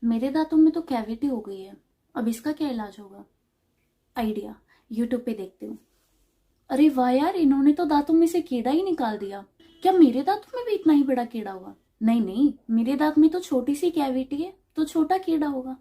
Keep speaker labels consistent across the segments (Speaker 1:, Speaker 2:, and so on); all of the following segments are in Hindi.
Speaker 1: मेरे दांतों में तो कैविटी हो गई है, अब इसका क्या इलाज होगा? आइडिया, यूट्यूब पे देखती हूँ। अरे वाह यार, इन्होंने तो दांतों में से कीड़ा ही निकाल दिया। क्या मेरे दांतों में भी इतना ही बड़ा कीड़ा हुआ? नहीं नहीं, मेरे दांत में तो छोटी सी कैविटी है, तो छोटा कीड़ा होगा।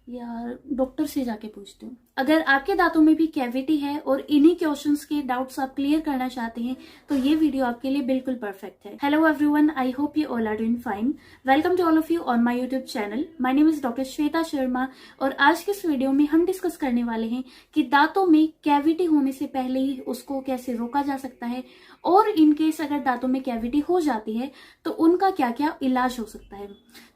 Speaker 1: यार डॉक्टर से जाके पूछती हूँ। अगर आपके दांतों में भी कैविटी है और इन्हीं क्वेश्चंस के डाउट्स आप क्लियर करना चाहते हैं तो ये वीडियो आपके लिए बिल्कुल परफेक्ट है। Hello everyone, I hope you all are doing fine. Welcome to all of you on my YouTube channel. My name is doctor Shweta Sharma और आज के इस वीडियो में हम डिस्कस करने वाले हैं कि दांतों में कैविटी होने से पहले ही उसको कैसे रोका जा सकता है और इनकेस अगर दांतों में कैविटी हो जाती है तो उनका क्या क्या इलाज हो सकता है।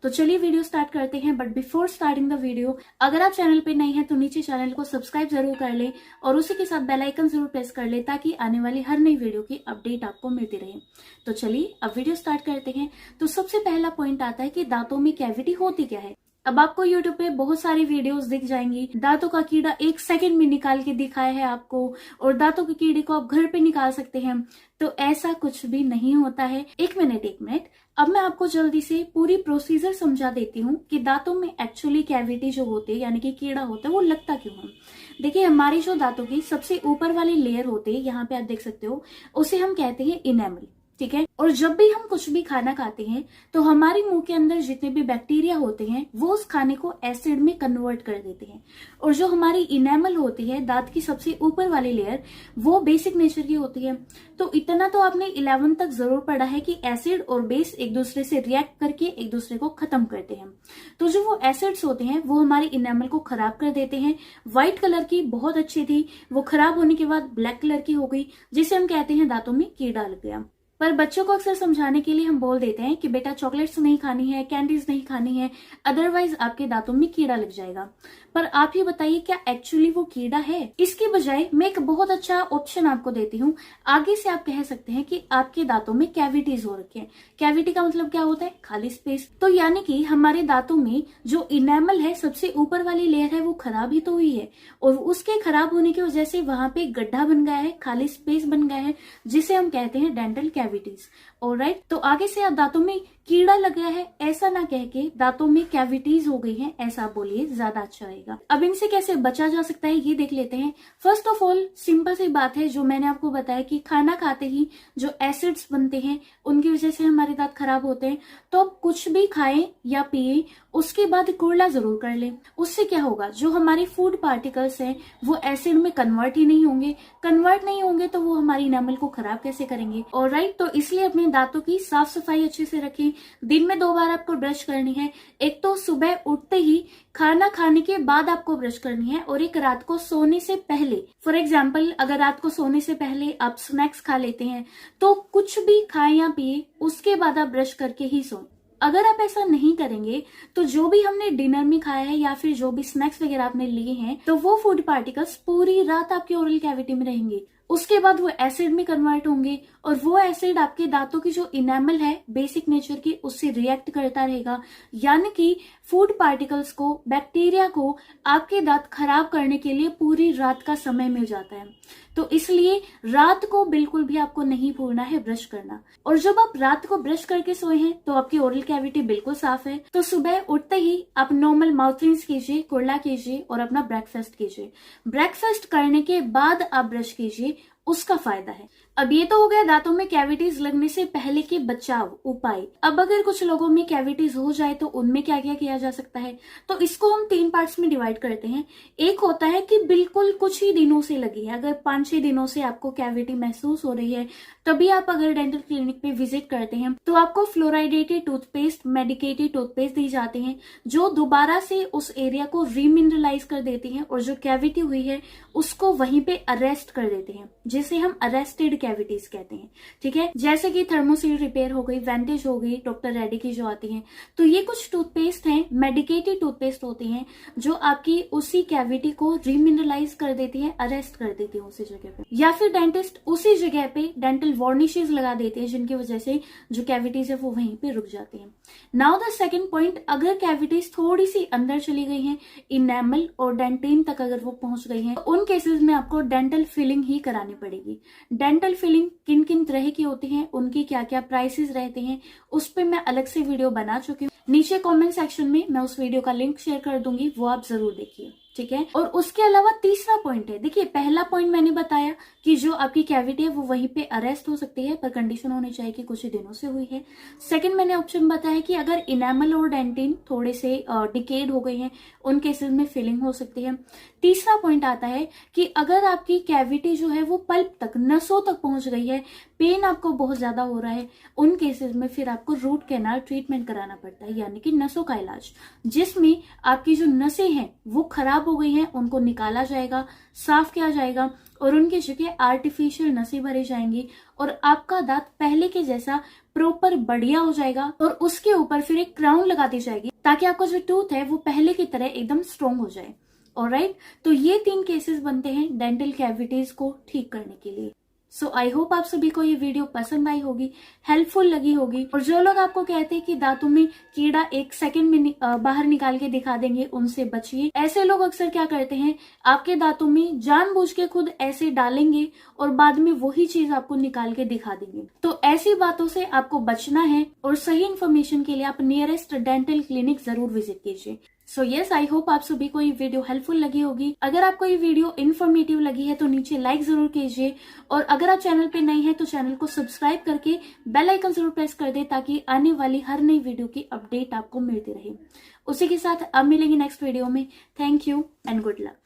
Speaker 1: तो चलिए वीडियो स्टार्ट करते हैं। But before starting the video, अगर आप चैनल पे नए हैं तो नीचे चैनल को सब्सक्राइब जरूर कर ले और उसी के साथ बेल आइकन जरूर प्रेस कर ले ताकि आने वाली हर नई वीडियो की अपडेट आपको मिलती रहे। तो चलिए अब वीडियो स्टार्ट करते हैं। तो सबसे पहला पॉइंट आता है कि दांतों में कैविटी होती क्या है। अब आपको YouTube पे बहुत सारी वीडियोस दिख जाएंगी, दांतों का कीड़ा 1 सेकंड में निकाल के दिखाया है आपको और दांतों के कीड़े को आप घर पे निकाल सकते हैं। तो ऐसा कुछ भी नहीं होता है। एक मिनट, अब मैं आपको जल्दी से पूरी प्रोसीजर समझा देती हूँ कि दांतों में एक्चुअली कैविटी जो होती है यानी कि कीड़ा होता है वो लगता क्यों है। देखिए, हमारी जो दांतों की सबसे ऊपर वाली लेयर होती है, यहाँ पे आप देख सकते हो, उसे हम कहते हैं इनेमल, ठीक है। और जब भी हम कुछ भी खाना खाते हैं तो हमारे मुंह के अंदर जितने भी बैक्टीरिया होते हैं वो उस खाने को एसिड में कन्वर्ट कर देते हैं। और जो हमारी इनेमल होती है, दांत की सबसे ऊपर वाली लेयर, वो बेसिक नेचर की होती है। तो इतना तो आपने 11th तक जरूर पढ़ा है कि एसिड और बेस एक दूसरे से रिएक्ट करके एक दूसरे को खत्म करते हैं। तो जो वो एसिड्स होते हैं वो हमारी इनेमल को खराब कर देते हैं। व्हाइट कलर की बहुत अच्छी थी, वो खराब होने के बाद ब्लैक कलर की हो गई, जिसे हम कहते हैं दांतों में कीड़ा लग गया। पर बच्चों को अक्सर समझाने के लिए हम बोल देते हैं कि बेटा चॉकलेट्स नहीं खानी है, कैंडीज नहीं खानी है, अदरवाइज आपके दांतों में कीड़ा लग जाएगा। पर आप ये बताइए, क्या एक्चुअली वो कीड़ा है? इसके बजाय मैं एक बहुत अच्छा ऑप्शन आपको देती हूँ। आगे से आप कह सकते हैं कि आपके दांतों में कैविटीज हो रखी है। कैविटी का मतलब क्या होता है? खाली स्पेस। तो यानी कि हमारे दांतों में जो इनेमल है, सबसे ऊपर वाली लेयर है, वो खराब ही तो हुई है और उसके खराब होने की वजह से वहां पे गड्ढा बन गया है, खाली स्पेस बन गया है, जिसे हम कहते हैं डेंटल कैविटीज। ऑलराइट, तो आगे से आप दांतों में कीड़ा लग गया है ऐसा ना कह के दांतों में कैविटीज हो गई हैं ऐसा बोलिए, ज्यादा अच्छा रहेगा। अब इनसे कैसे बचा जा सकता है ये देख लेते हैं। फर्स्ट ऑफ ऑल सिंपल सी बात है जो मैंने आपको बताया कि खाना खाते ही जो एसिड्स बनते हैं उनकी वजह से हमारे दांत खराब होते हैं। तो अब कुछ भी खाएं या पिए उसके बाद कुरला जरूर कर लें। उससे क्या होगा, जो हमारे फूड पार्टिकल्स हैं वो एसिड में कन्वर्ट ही नहीं होंगे। कन्वर्ट नहीं होंगे तो वो हमारी इनेमल को खराब कैसे करेंगे। ऑलराइट, तो इसलिए अपने दांतों की साफ सफाई अच्छे से रखें। दिन में 2 बार आपको ब्रश करनी है। एक तो सुबह उठते ही, खाना खाने के बाद आपको ब्रश करनी है और एक रात को सोने से पहले। फॉर एग्जाम्पल, अगर रात को सोने से पहले आप स्नैक्स खा लेते हैं तो कुछ भी खाएं या पिए उसके बाद आप ब्रश करके ही सोएं। अगर आप ऐसा नहीं करेंगे तो जो भी हमने डिनर में खाया है या फिर जो भी स्नैक्स वगैरह आपने लिए हैं तो वो फूड पार्टिकल्स पूरी रात आपके ओरल कैविटी में रहेंगे। उसके बाद वो एसिड में कन्वर्ट होंगे और वो एसिड आपके दांतों की जो इनेमल है बेसिक नेचर की उससे रिएक्ट करता रहेगा। यानी कि फूड पार्टिकल्स को, बैक्टीरिया को आपके दांत खराब करने के लिए पूरी रात का समय मिल जाता है। तो इसलिए रात को बिल्कुल भी आपको नहीं भूलना है ब्रश करना। और जब आप रात को ब्रश करके सोए हैं तो आपकी ओरल कैविटी बिल्कुल साफ है। तो सुबह उठते ही आप नॉर्मल माउथ रिंस कीजिए, कुरला कीजिए और अपना ब्रेकफास्ट कीजिए। ब्रेकफास्ट करने के बाद आप ब्रश कीजिए, उसका फायदा है। अब ये तो हो गया दांतों में कैविटीज लगने से पहले के बचाव उपाय। अब अगर कुछ लोगों में कैविटीज हो जाए तो उनमें क्या क्या किया जा सकता है, तो इसको हम 3 पार्ट्स में डिवाइड करते हैं। एक होता है कि बिल्कुल कुछ ही दिनों से लगी है, अगर 5-6 दिनों से आपको कैविटी महसूस हो रही है, तभी आप अगर डेंटल क्लिनिक पे विजिट करते हैं तो आपको फ्लोराइडेटेड टूथपेस्ट, मेडिकेटेड टूथपेस्ट दी जाती है जो दोबारा से उस एरिया को रीमिनरलाइज कर देती है और जो कैविटी हुई है उसको वहीं पे अरेस्ट कर देते हैं, जिसे हम अरेस्टेड कैविटीज कहते हैं। ठीक है, जैसे कि थर्मोसील रिपेयर हो गई, वेंटेज हो गई, डॉक्टर रेड्डी की जो आती है। तो ये कुछ टूथपेस्ट हैं, मेडिकेटेड टूथपेस्ट होती हैं जो आपकी उसी कैविटी को रीमिनरलाइज कर देती है, अरेस्ट कर देती है उसी जगह पे। या फिर डेंटिस्ट उसी जगह पे डेंटल वार्निशेस लगा देते हैं जिनकी वजह से जो कैविटीज है वो वहीं पे रुक जाती है। नाउ द सेकंड पॉइंट, अगर कैविटीज थोड़ी सी अंदर चली गई हैं, इनेमल और डेंटिन तक अगर वो पहुंच गई हैं, तो उन केसेस में आपको डेंटल फिलिंग ही करानी पड़ेगी। डेंटल फिलिंग किन किन तरह की होती है, उनकी क्या क्या प्राइसेस रहते हैं, उस पर मैं अलग से वीडियो बना चुकी हूँ। नीचे कमेंट सेक्शन में मैं उस वीडियो का लिंक शेयर कर दूंगी, वो आप जरूर देखिए, ठीक है। और उसके अलावा तीसरा पॉइंट है, देखिए पहला पॉइंट मैंने बताया कि जो आपकी कैविटी है वो वहीं पे अरेस्ट हो सकती है, पर कंडीशन होनी चाहिए कि कुछ ही दिनों से हुई है। सेकंड मैंने ऑप्शन बताया कि अगर इनेमल और डेंटिन थोड़े से डिकेड हो गए हैं, उन केसेस में फिलिंग हो सकती है। तीसरा पॉइंट आता है कि अगर आपकी कैविटी जो है वो पल्प तक, नसों तक पहुंच गई है, पेन आपको बहुत ज्यादा हो रहा है, उन केसेस में फिर आपको रूट कैनाल ट्रीटमेंट कराना पड़ता है, यानी कि नसों का इलाज, जिसमें आपकी जो नसें हैं वो खराब हो गई हैं, उनको निकाला जाएगा, साफ किया जाएगा और उनकी जगह आर्टिफिशियल नसें भरी जाएंगी और आपका दांत पहले के जैसा प्रॉपर बढ़िया हो जाएगा और उसके ऊपर फिर एक क्राउन लगा दी जाएगी ताकि आपका जो टूथ है वो पहले की तरह एकदम स्ट्रॉन्ग हो जाए। ऑलराइट, तो ये 3 केसेस बनते हैं डेंटल कैविटीज को ठीक करने के लिए। सो आई होप आप सभी को ये वीडियो पसंद आई होगी, हेल्पफुल लगी होगी। और जो लोग आपको कहते हैं कि दांतों में कीड़ा 1 सेकंड में बाहर निकाल के दिखा देंगे, उनसे बचिए। ऐसे लोग अक्सर क्या करते हैं, आपके दांतों में जानबूझ के खुद ऐसे डालेंगे और बाद में वही चीज आपको निकाल के दिखा देंगे। तो ऐसी बातों से आपको बचना है और सही इन्फॉर्मेशन के लिए आप नियरेस्ट डेंटल क्लिनिक जरूर विजिट कीजिए। सो यस, आई होप आप सभी को ये वीडियो हेल्पफुल लगी होगी। अगर आपको ये वीडियो इन्फॉर्मेटिव लगी है तो नीचे लाइक जरूर कीजिए और अगर आप चैनल पे नए हैं तो चैनल को सब्सक्राइब करके बेल आइकन जरूर प्रेस कर दे ताकि आने वाली हर नई वीडियो की अपडेट आपको मिलती रहे। उसी के साथ अब मिलेंगे नेक्स्ट वीडियो में। Thank you and good luck.